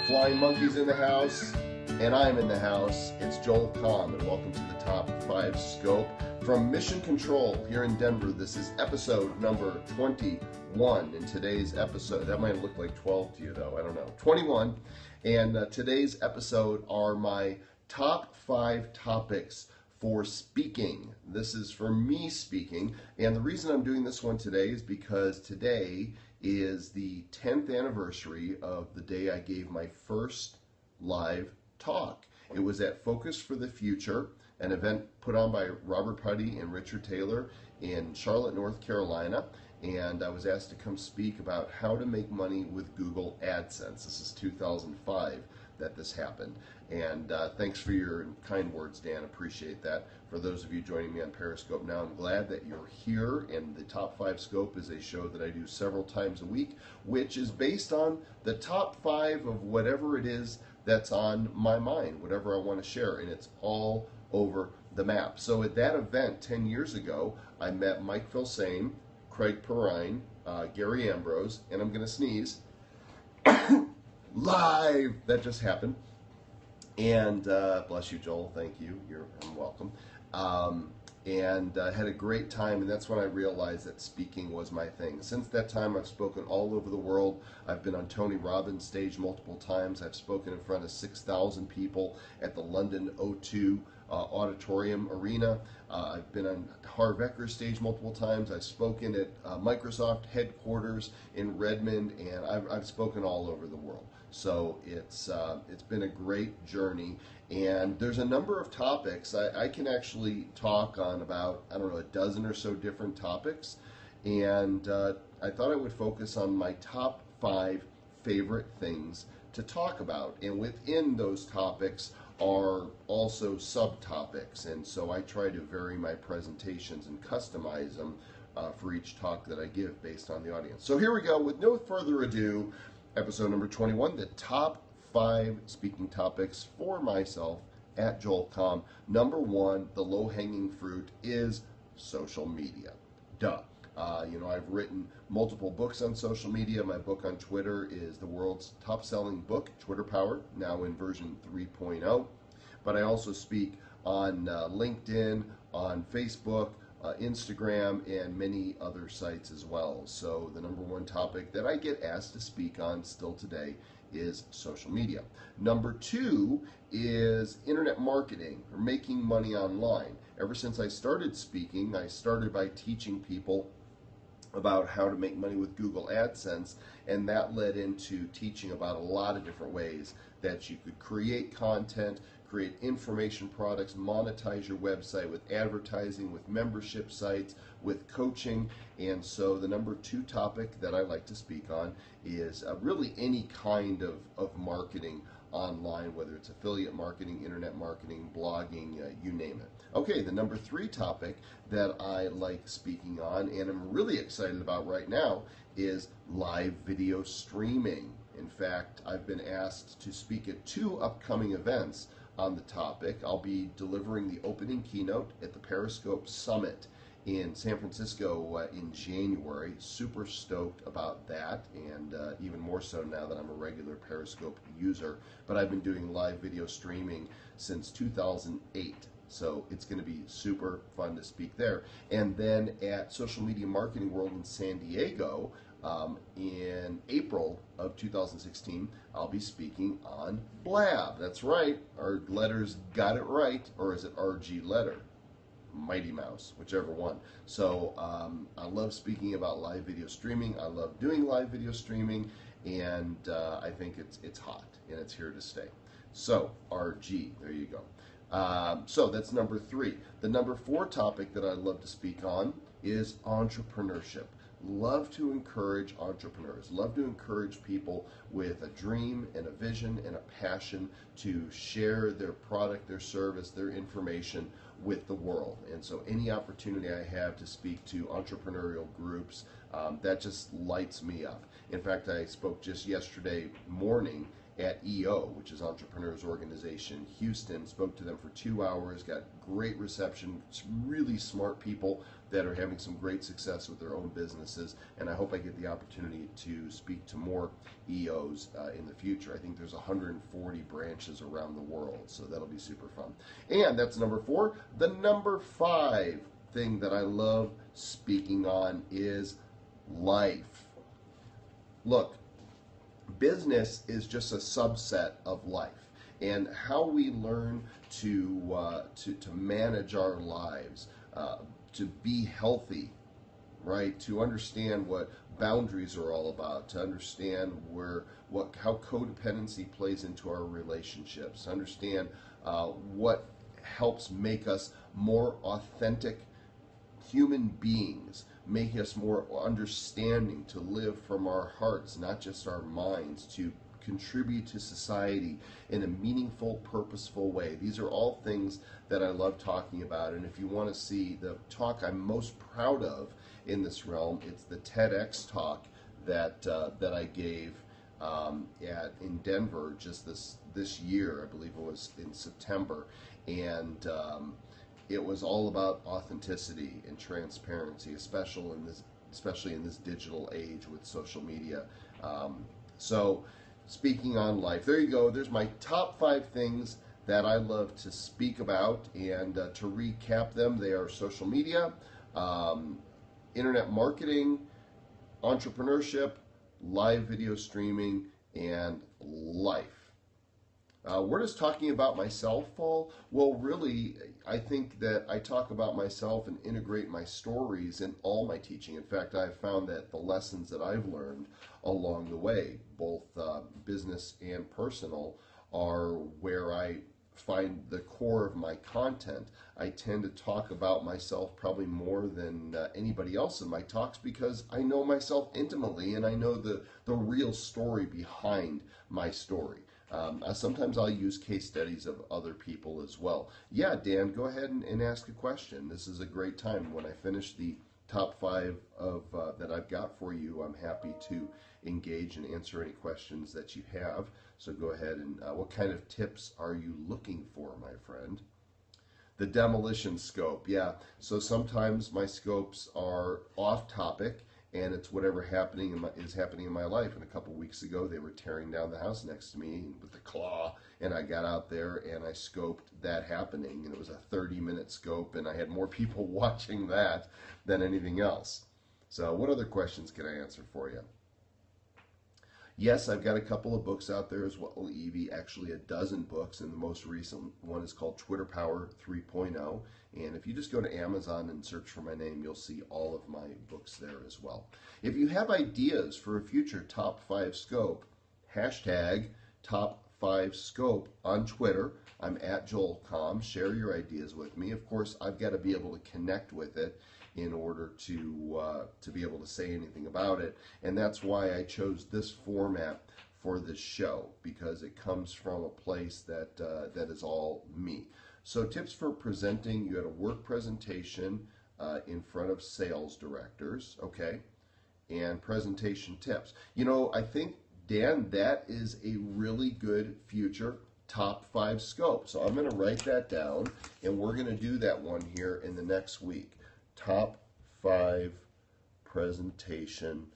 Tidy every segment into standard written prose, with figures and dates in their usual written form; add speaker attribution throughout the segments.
Speaker 1: Flying Monkeys in the house, and I'm in the house. It's Joel Comm, and welcome to the Top 5 Scope from Mission Control here in Denver. This is episode number 21. In today's episode, that might look like 12 to you though, I don't know, 21. And today's episode are my top 5 topics for speaking. This is for me speaking, and the reason I'm doing this one today is because today is the 10th anniversary of the day I gave my first live talk. It was at Focus for the Future, an event put on by Robert Putty and Richard Taylor in Charlotte, North Carolina, and I was asked to come speak about how to make money with Google AdSense. This is 2005 that this happened, and thanks for your kind words, Dan. Appreciate that. For those of you joining me on Periscope now, I'm glad that you're here, and the Top 5 Scope is a show that I do several times a week, which is based on the top 5 of whatever it is that's on my mind, whatever I want to share, and it's all over the map. So at that event 10 years ago, I met Mike Filsaime, Craig Perrine, Gary Ambrose, and I'm going to sneeze, live! That just happened. And bless you, Joel. Thank you. You're welcome. And had a great time, and that's when I realized that speaking was my thing. Since that time, I've spoken all over the world. I've been on Tony Robbins' stage multiple times. I've spoken in front of 6,000 people at the London O2 Auditorium Arena. I've been on Harv Eker's stage multiple times. I've spoken at Microsoft headquarters in Redmond, and I've spoken all over the world. So it's been a great journey, and there's a number of topics. I can actually talk on about, I don't know, a dozen or so different topics, and I thought I would focus on my top 5 favorite things to talk about, and within those topics are also subtopics, and so I try to vary my presentations and customize them for each talk that I give based on the audience. So here we go. With no further ado, episode number 21, the top 5 speaking topics for myself at Joel Comm. Number 1, the low-hanging fruit is social media. Duh. I've written multiple books on social media. My book on Twitter is the world's top-selling book, Twitter Power, now in version 3.0. But I also speak on LinkedIn, on Facebook, Instagram, and many other sites as well. So the number 1 topic that I get asked to speak on still today is social media. Number 2 is internet marketing, or making money online. Ever since I started speaking, I started by teaching people about how to make money with Google AdSense, and that led into teaching about a lot of different ways that you could create content, create information products, monetize your website with advertising, with membership sites, with coaching. And so the number 2 topic that I like to speak on is really any kind of marketing online, whether it's affiliate marketing, internet marketing, blogging, you name it. Okay, the number 3 topic that I like speaking on, and I'm really excited about right now, is live video streaming. In fact, I've been asked to speak at 2 upcoming events on the topic. I'll be delivering the opening keynote at the Periscope Summit in San Francisco in January. Super stoked about that, and even more so now that I'm a regular Periscope user. But I've been doing live video streaming since 2008. So it's going to be super fun to speak there. And then at Social Media Marketing World in San Diego, in April of 2016, I'll be speaking on Blab. That's right, our letters got it right, or is it RG letter? Mighty Mouse, whichever one. So I love speaking about live video streaming. I love doing live video streaming, and I think it's hot, and it's here to stay. So RG, there you go. So that's number 3. The number 4 topic that I love to speak on is entrepreneurship. Love to encourage entrepreneurs, love to encourage people with a dream and a vision and a passion to share their product, their service, their information with the world. And so any opportunity I have to speak to entrepreneurial groups, that just lights me up. In fact, I spoke just yesterday morning at EO, which is Entrepreneurs Organization Houston. Spoke to them for 2 hours, got great reception, really smart people that are having some great success with their own businesses, and I hope I get the opportunity to speak to more EOs in the future. I think there's 140 branches around the world, so that'll be super fun. And that's number 4. The number 5 thing that I love speaking on is life. Look, business is just a subset of life, and how we learn to manage our lives, to be healthy, right? To understand what boundaries are all about, to understand how codependency plays into our relationships, understand what helps make us more authentic human beings, make us more understanding, to live from our hearts, not just our minds, to contribute to society in a meaningful, purposeful way. These are all things that I love talking about, and if you want to see the talk I'm most proud of in this realm, it's the TEDx talk that I gave in Denver just this year. I believe it was in September, and it was all about authenticity and transparency, especially in this digital age with social media. So speaking on life, there you go. There's my top 5 things that I love to speak about, and to recap them, they are social media, internet marketing, entrepreneurship, live video streaming, and life. Where does talking about myself fall? Well, really, I think that I talk about myself and integrate my stories in all my teaching. In fact, I've found that the lessons that I've learned along the way, both business and personal, are where I find the core of my content. I tend to talk about myself probably more than anybody else in my talks, because I know myself intimately and I know the real story behind my story. Sometimes I'll use case studies of other people as well. Yeah, Dan, go ahead and ask a question. This is a great time. When I finish the top 5 of that I've got for you, I'm happy to engage and answer any questions that you have. So go ahead and what kind of tips are you looking for, my friend? The demolition scope, yeah. So sometimes my scopes are off topic, and it's whatever is happening in my life. And a couple weeks ago, they were tearing down the house next to me with the claw, and I got out there and I scoped that happening, and it was a 30-minute scope, and I had more people watching that than anything else. So what other questions can I answer for you? Yes, I've got a couple of books out there as well, Evie, actually a dozen books, and the most recent one is called Twitter Power 3.0. And if you just go to Amazon and search for my name, you'll see all of my books there as well. If you have ideas for a future top 5 scope, hashtag top 5 scope on Twitter. I'm at Joel Comm. Share your ideas with me. Of course, I've got to be able to connect with it in order to be able to say anything about it. And that's why I chose this format for this show, because it comes from a place that is all me. So tips for presenting: you had a work presentation in front of sales directors, okay, and presentation tips. You know, I think, Dan, that is a really good future top 5 scope. So I'm going to write that down, and we're going to do that one here in the next week. Top 5 presentation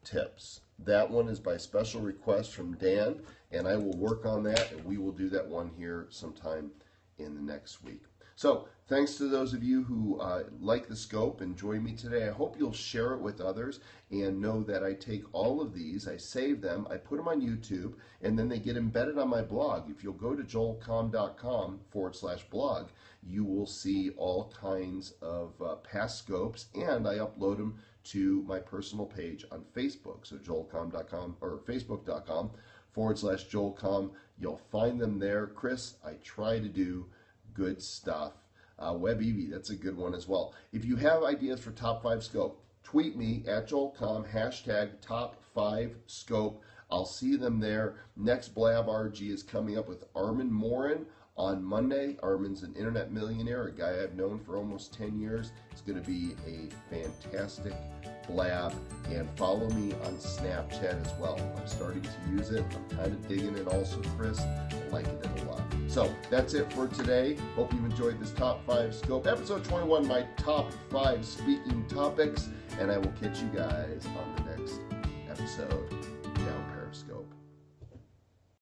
Speaker 1: tips. That one is by special request from Dan, and I will work on that, and we will do that one here sometime in the next week. So thanks to those of you who like the scope and join me today. I hope you'll share it with others, and know that I take all of these, I save them, I put them on YouTube, and then they get embedded on my blog. If you'll go to joelcomm.com/blog, you will see all kinds of past scopes, and I upload them to my personal page on Facebook. So joelcomm.com or facebook.com/joelcomm. You'll find them there. Chris, I try to do good stuff. WebEV, that's a good one as well. If you have ideas for top 5 scope, tweet me at JoelComm, hashtag top 5 scope. I'll see them there. Next Blab RG is coming up with Armin Morin On Monday, Armin's an internet millionaire, a guy I've known for almost 10 years. It's going to be a fantastic blab, and follow me on Snapchat as well. I'm starting to use it. I'm kind of digging it also, Chris. I'm liking it a lot. So that's it for today. Hope you've enjoyed this Top 5 Scope. Episode 21, my top 5 speaking topics, and I will catch you guys on the next episode.